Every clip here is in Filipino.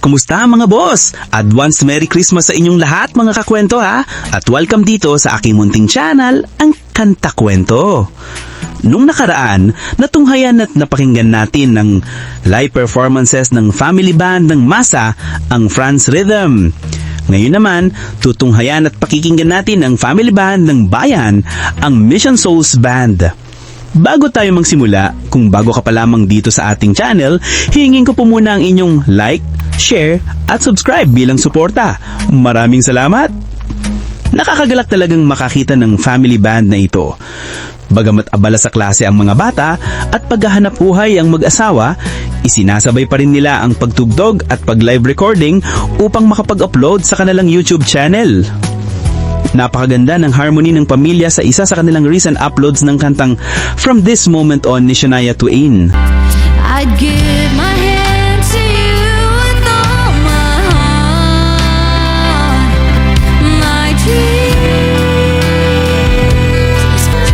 Kumusta mga boss? Advance Merry Christmas sa inyong lahat mga kakwento ha! At welcome dito sa aking munting channel, ang Kanta Kwento. Nung nakaraan, natunghayan at napakinggan natin ng live performances ng family band ng Masa, ang France Rhythm. Ngayon naman, tutunghayan at pakikinggan natin ang family band ng Bayan, ang Mission Souls Band. Bago tayo magsimula, kung bago ka pa lamang dito sa ating channel, hingin ko po muna ang inyong like, share, at subscribe bilang suporta. Maraming salamat! Nakakagalak talagang makakita ng family band na ito. Bagamat abala sa klase ang mga bata at paghahanap buhay ang mag-asawa, isinasabay pa rin nila ang pagtugtog at pag-live recording upang makapag-upload sa kanilang YouTube channel. Napakaganda ng harmony ng pamilya sa isa sa kanilang recent uploads ng kantang From This Moment On ni Shania Twain. I'd give my hand to you with all my heart, my dreams of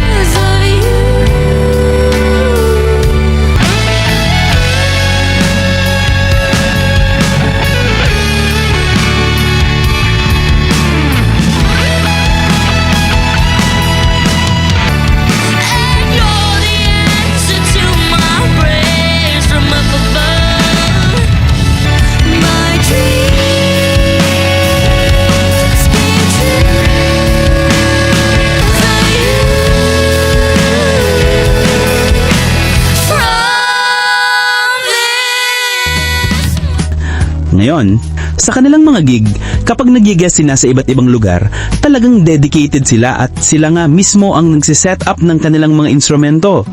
you. And you're the answer to my prayers from up above. My dreams came true for you. From this. Ngayon, sa kanilang mga gig, kapag nag-guest sila sa iba't ibang lugar, talagang dedicated sila at sila nga mismo ang nagsiset up ng kanilang mga instrumento.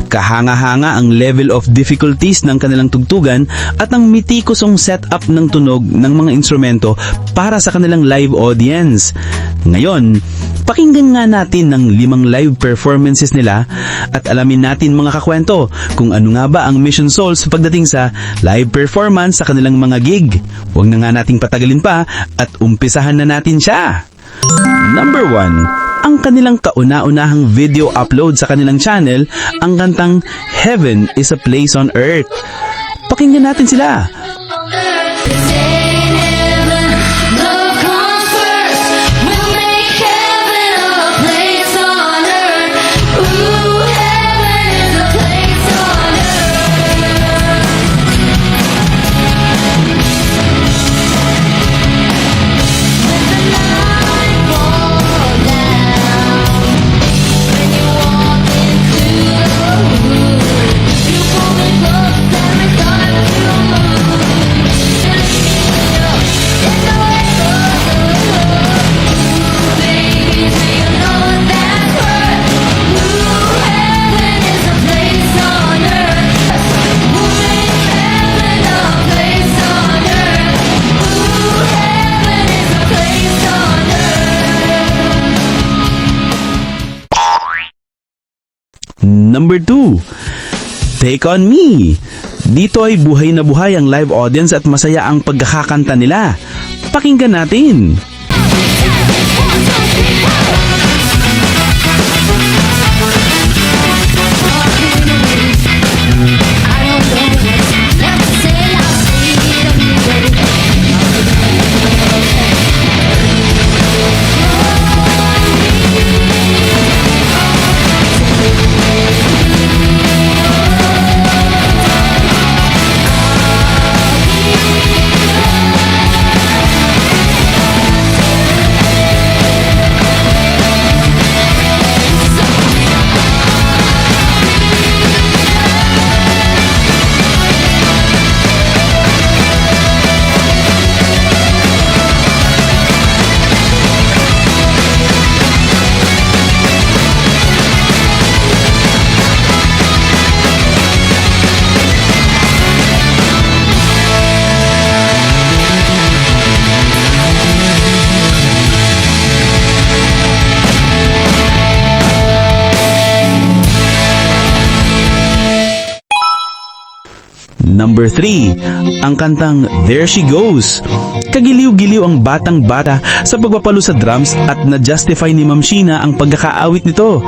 Kahanga-hanga ang level of difficulties ng kanilang tugtugan at ang metikusong setup ng tunog ng mga instrumento para sa kanilang live audience. Ngayon, pakinggan nga natin ng 5 live performances nila at alamin natin mga kakwento kung ano nga ba ang Mission Souls pagdating sa live performance sa kanilang mga gig. Huwag na nga nating patagalin pa at umpisahan na natin siya. Number 1, ang kanilang kauna-unahang video upload sa kanilang channel, ang kantang Heaven is a Place on Earth. Pakinggan natin sila. This ain't heaven, love comes first. We'll make heaven a place on earth. Ooh, heaven is a place on earth. When the night falls down, when you walk into the room, you pull me close and we start to move. Number 2, Take On Me. Dito ay buhay na buhay ang live audience at masaya ang pagkakakanta nila. Pakinggan natin. Number 3, ang kantang There She Goes. Kagiliw-giliw ang batang-bata sa pagpapalo sa drums at na-justify ni Ma'am Sheena ang pagkakaawit nito.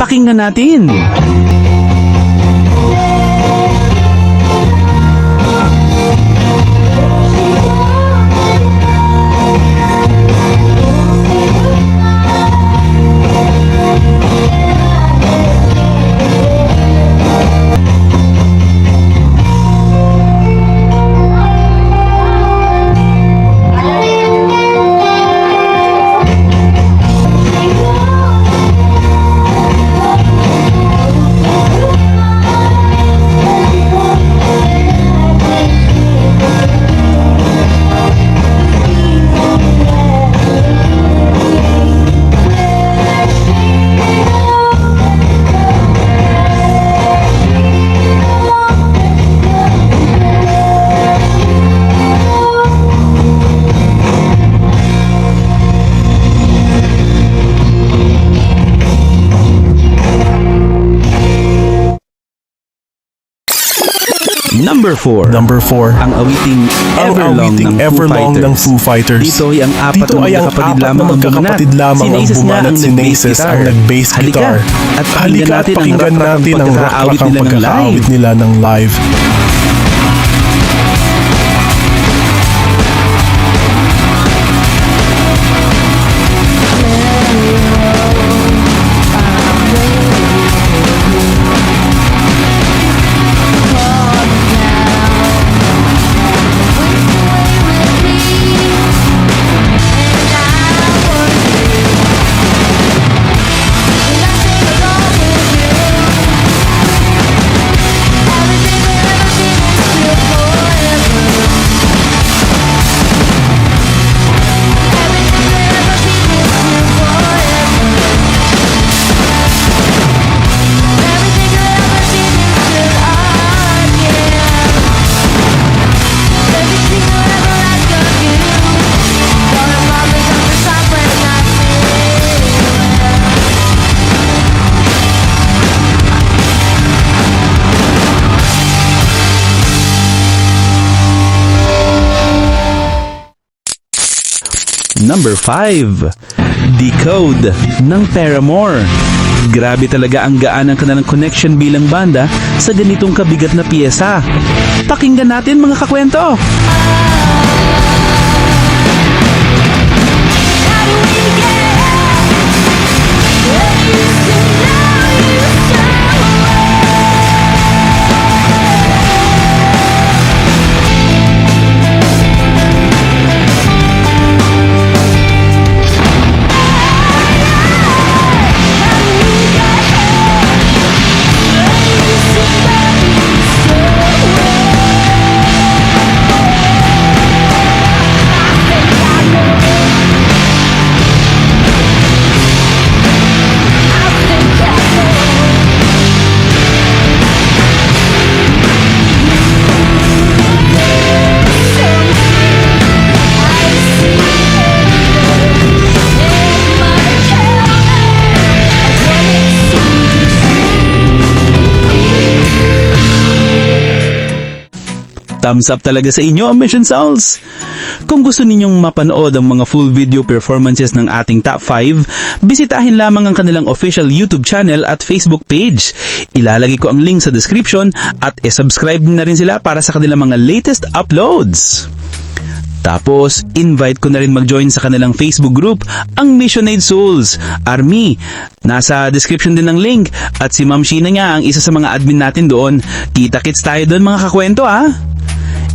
Pakinggan natin. Number 4. Number 4. Ang awiting Ang Everlong awiting ng Foo Everlong ng Fighters. Foo Fighters. Dito ay ang apat Dito na ay ang magkakapatid apat na lamang ang magkakapatid bumanat. lamang Si ang Naces nga bumanat. ang Si nag-bass Naces guitar. ang nag-bass Halika, guitar. at Halika at pakinggan natin ang pagkakaawit rak-rakang nila ng pagkakaawit live. nila ng live. Number 5. Decode ng Paramore. Grabe talaga ang gaan ng kanilang connection bilang banda sa ganitong kabigat na piyesa. Pakinggan natin mga kakwento. Thumbs up talaga sa inyo ang Mission Souls! Kung gusto ninyong mapanood ang mga full video performances ng ating top 5, bisitahin lamang ang kanilang official YouTube channel at Facebook page. Ilalagay ko ang link sa description at subscribe na rin sila para sa kanilang mga latest uploads. Tapos, invite ko na rin mag-join sa kanilang Facebook group, ang Missionade Souls Army. Nasa description din ng link at si Ma'am Sheena nga ang isa sa mga admin natin doon. Kita-kits tayo doon mga kakwento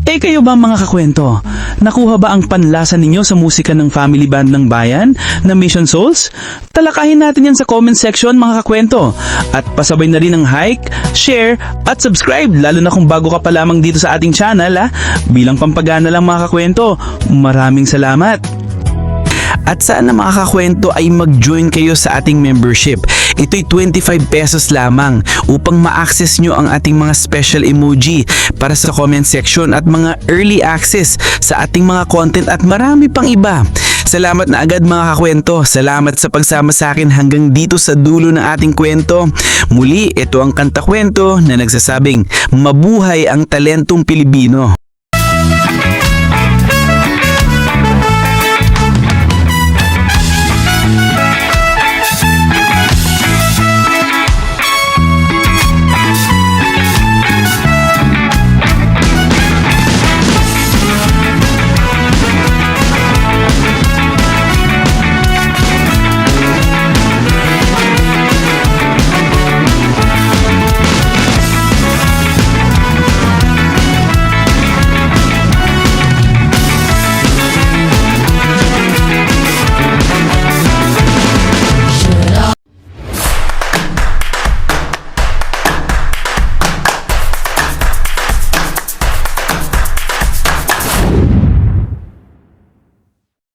Eh kayo ba mga kakwento? Nakuha ba ang panlasa ninyo sa musika ng family band ng bayan na Mission Souls? Talakayin natin yan sa comment section mga kakwento. At pasabay na rin ang like, share at subscribe lalo na kung bago ka pa lamang dito sa ating channel Bilang pampagana lang mga kakwento, maraming salamat! At sana mga kakwento ay mag-join kayo sa ating membership. Ito'y 25 pesos lamang upang ma-access nyo ang ating mga special emoji para sa comment section at mga early access sa ating mga content at marami pang iba. Salamat na agad mga kakwento. Salamat sa pagsama sa akin hanggang dito sa dulo ng ating kwento. Muli, ito ang Kanta Kwento na nagsasabing, mabuhay ang talentong Pilipino.